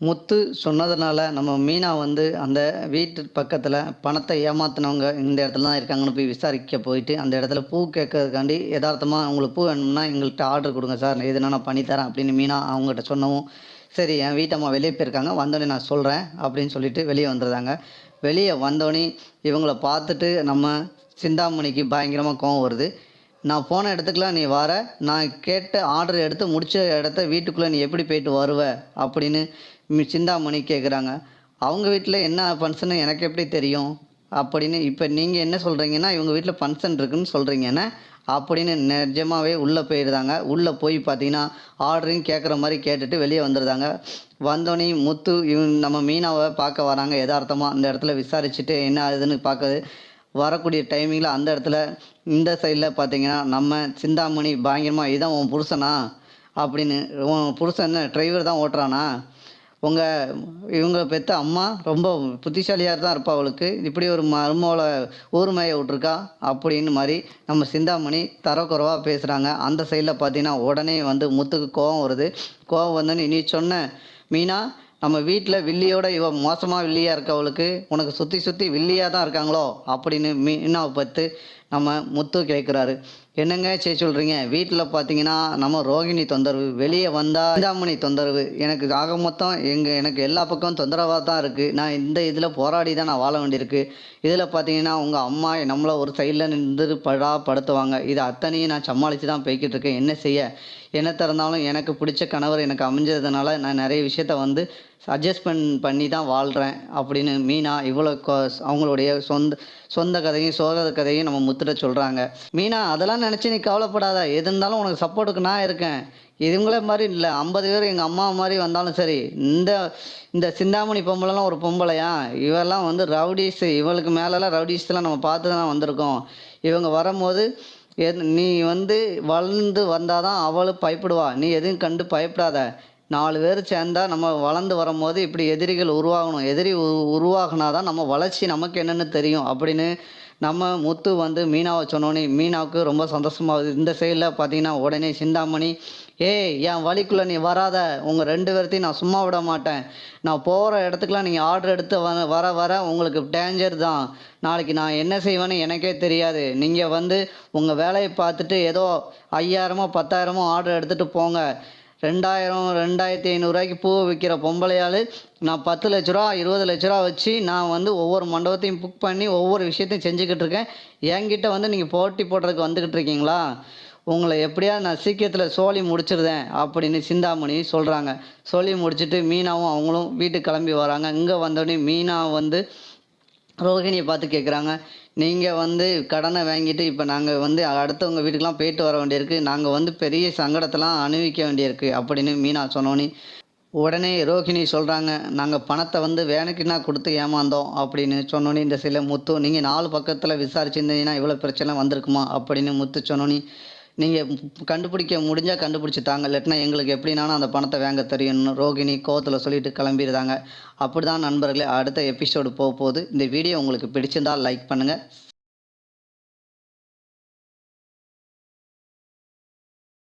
முத்து சொன்னதுனால நம்ம மீனா வந்து அந்த வீட்டு பக்கத்தில் பணத்தை ஏமாத்துனவங்க இந்த இடத்துல தான் இருக்காங்கன்னு போய் விசாரிக்க போயிட்டு அந்த இடத்துல பூ கேட்கறதுக்காண்டி யதார்த்தமாக உங்களுக்கு பூ வேணும்னா எங்கள்கிட்ட ஆர்டர் கொடுங்க சார் எதுனா நான் பண்ணித்தரேன் அப்படின்னு மீனா அவங்ககிட்ட சொன்னவும் சரி என் வீட்டம்மா வெளியே போயிருக்காங்க வந்தோடனே நான் சொல்கிறேன் அப்படின்னு சொல்லிட்டு வெளியே வந்துடுறாங்க. வெளியே வந்தோடனே இவங்கள பார்த்துட்டு நம்ம சிந்தாமணிக்கு பயங்கரமாக கோவம் வருது. நான் போன இடத்துக்குலாம் நீ வர, நான் கேட்ட ஆர்டர் எடுத்து முடிச்ச இடத்த வீட்டுக்குள்ளே நீ எப்படி போயிட்டு வருவ அப்படின்னு சிந்தாமணி கேட்குறாங்க. அவங்க வீட்டில் என்ன ஃபங்க்ஷன்னு எனக்கு எப்படி தெரியும் அப்படின்னு இப்போ நீங்கள் என்ன சொல்கிறீங்கன்னா இவங்க வீட்டில் ஃபங்க்ஷன் இருக்குன்னு சொல்கிறீங்கன்னு அப்படின்னு நிஜமாகவே உள்ளே போயிடுறாங்க. உள்ளே போய் பார்த்தீங்கன்னா ஆர்டரையும் கேட்குற மாதிரி கேட்டுட்டு வெளியே வந்துடுறாங்க. வந்தோடனே முத்து நம்ம மீனாவை பார்க்க வராங்க. யதார்த்தமாக அந்த இடத்துல விசாரிச்சுட்டு என்ன ஆகுதுன்னு பார்க்குது. வரக்கூடிய டைமிங்கில் அந்த இடத்துல இந்த சைடில் பார்த்தீங்கன்னா நம்ம சிந்தாமணி பயங்கரமாக இதான் உன் புருஷனா அப்படின்னு உன் புருஷன் என்ன டிரைவர் தான் ஓட்டுறானா இவங்க பெற்ற அம்மா ரொம்ப புத்திசாலியாக தான் இருப்பா அவளுக்கு இப்படி ஒரு மருமகளை ஊர்மையை விட்ருக்கா அப்படின்னு மாதிரி நம்ம சிந்தாமணி தரக்குறைவாக பேசுகிறாங்க. அந்த சைடில் பார்த்தீங்கன்னா உடனே வந்து முத்துக்கு கோவம் வருது. கோவம் வந்தோன்னு நீ சொன்ன மீனா நம்ம வீட்டில் வில்லியோட இவ மோசமாக வில்லியாக இருக்கவளுக்கு உனக்கு சுற்றி சுற்றி வில்லியாக தான் இருக்காங்களோ அப்படின்னு மீனாவை பார்த்து நம்ம முத்து கேட்குறாரு. என்னங்க சொல்கிறீங்க வீட்டில் பார்த்தீங்கன்னா நம்ம ரோகிணி தொந்தரவு, வெளியே வந்தால் சிந்தாமணி தொந்தரவு, எனக்கு ஆக மொத்தம் எனக்கு எல்லா பக்கமும் தொந்தரவாக தான் இருக்குது. நான் இந்த இதில் போராடி தான் நான் வாழ வேண்டியிருக்கு. இதில் பார்த்தீங்கன்னா உங்கள் அம்மா நம்மளை ஒரு சைடில் நின்று படுத்துவாங்க. இது அத்தனையும் நான் சமாளித்து தான் போய்கிட்டு இருக்கேன். என்ன செய்ய என்ன திறந்தாலும் எனக்கு பிடிச்ச கணவர் எனக்கு அமைஞ்சதுனால நான் நிறைய விஷயத்த வந்து அட்ஜஸ்ட்மெண்ட் பண்ணி தான் வாழ்கிறேன் அப்படின்னு மீனா இவ்வளோ அவங்களுடைய சொந்த கதையும் சோக கதையும் நம்ம முத்துட்ட சொல்கிறாங்க. மீனா அதெல்லாம் நினச்சி நீ கவலைப்படாத, எது இருந்தாலும் உனக்கு சப்போர்ட்டுக்கு நான் இருக்கேன். இவங்களே மாதிரி இல்லை 50 பேர் எங்கள் அம்மா மாதிரி வந்தாலும் சரி. இந்த சிந்தாமணி பொம்பளைலாம் ஒரு பொம்பளையா, இவெல்லாம் வந்து ரவுடிஸ், இவளுக்கு மேலெல்லாம் ரவுடிஸ்லாம் நம்ம பார்த்து தான் வந்திருக்கோம். இவங்க வரும்போது நீ வந்து வளர்ந்து வந்தால் தான் அவளும் பயப்படுவா. நீ எதுவும் கண்டு பயப்படாத. 4 பேர் சேர்ந்தா நம்ம வளர்ந்து வரும்போது இப்படி எதிரிகள் உருவாகணும். எதிரி உருவாகினா தான் நம்ம வளர்ச்சி நமக்கு என்னென்னு தெரியும் அப்படின்னு நம்ம முத்து வந்து மீனாவை சொன்னோன்னே மீனாவுக்கு ரொம்ப சந்தோஷமாகுது. இந்த சைடில் பார்த்தீங்கன்னா உடனே சிந்தாமணி என் வழிக்குள்ளே நீ வராத, உங்கள் 2 பேர்த்தையும் நான் சும்மா விட மாட்டேன். நான் போகிற இடத்துக்குலாம் நீங்கள் ஆர்டர் எடுத்து வர வர உங்களுக்கு டேஞ்சர் தான். நாளைக்கு நான் என்ன செய்வேன்னு எனக்கே தெரியாது. நீங்கள் வந்து உங்கள் வேலையை பார்த்துட்டு ஏதோ 5000மோ 10,000மோ ஆர்டர் எடுத்துகிட்டு போங்க. 2000 2500 பூ விற்கிற பொம்பளையால் நான் 10 லட்ச ரூபா 20 லட்ச ரூபா வச்சு நான் வந்து ஒவ்வொரு மண்டபத்தையும் புக் பண்ணி ஒவ்வொரு விஷயத்தையும் செஞ்சுக்கிட்டு இருக்கேன். என்கிட்ட வந்து நீங்கள் போட்டி போடுறதுக்கு வந்துக்கிட்டு இருக்கீங்களா? உங்களை எப்படியாவது நான் சீக்கிரத்தில் சோழி முடிச்சிருந்தேன் அப்படின்னு சிந்தாமணி சொல்கிறாங்க. சொல்லி முடிச்சுட்டு மீனாவும் அவங்களும் வீட்டுக்கு கிளம்பி வராங்க. இங்கே வந்தோடனே மீனா வந்து ரோஹிணியை பார்த்து கேட்குறாங்க, நீங்கள் வந்து கடனை வாங்கிட்டு இப்போ நாங்கள் வந்து அடுத்தவங்க வீட்டுக்கெலாம் போயிட்டு வர வேண்டியிருக்கு, நாங்கள் வந்து பெரிய சங்கடத்தெல்லாம் அனுபவிக்க வேண்டியிருக்கு அப்படின்னு மீனா சொன்னோன்னே உடனே ரோஹிணி சொல்கிறாங்க, நாங்கள் பணத்தை வந்து வேணுக்குன்னா கொடுத்து ஏமாந்தோம் அப்படின்னு சொன்னோன்னே இந்த சில முத்து நீங்கள் 4 பக்கத்தில் விசாரிச்சிருந்தீங்கன்னா இவ்வளோ பிரச்சனை வந்திருக்குமா அப்படின்னு முத்து சொன்னோன்னே நீங்கள் கண்டுபிடிக்க முடிஞ்சால் கண்டுபிடிச்சி தாங்க, இல்லாட்டினா எங்களுக்கு எப்படினாலும் அந்த பணத்தை வாங்க தெரியும்னு ரோகிணி கோவத்தில் சொல்லிட்டு கிளம்பிடுறாங்க. அப்படி தான் நண்பர்களே அடுத்த எபிசோடு போகுது. இந்த வீடியோ உங்களுக்கு பிடிச்சிருந்தால் லைக் பண்ணுங்கள்.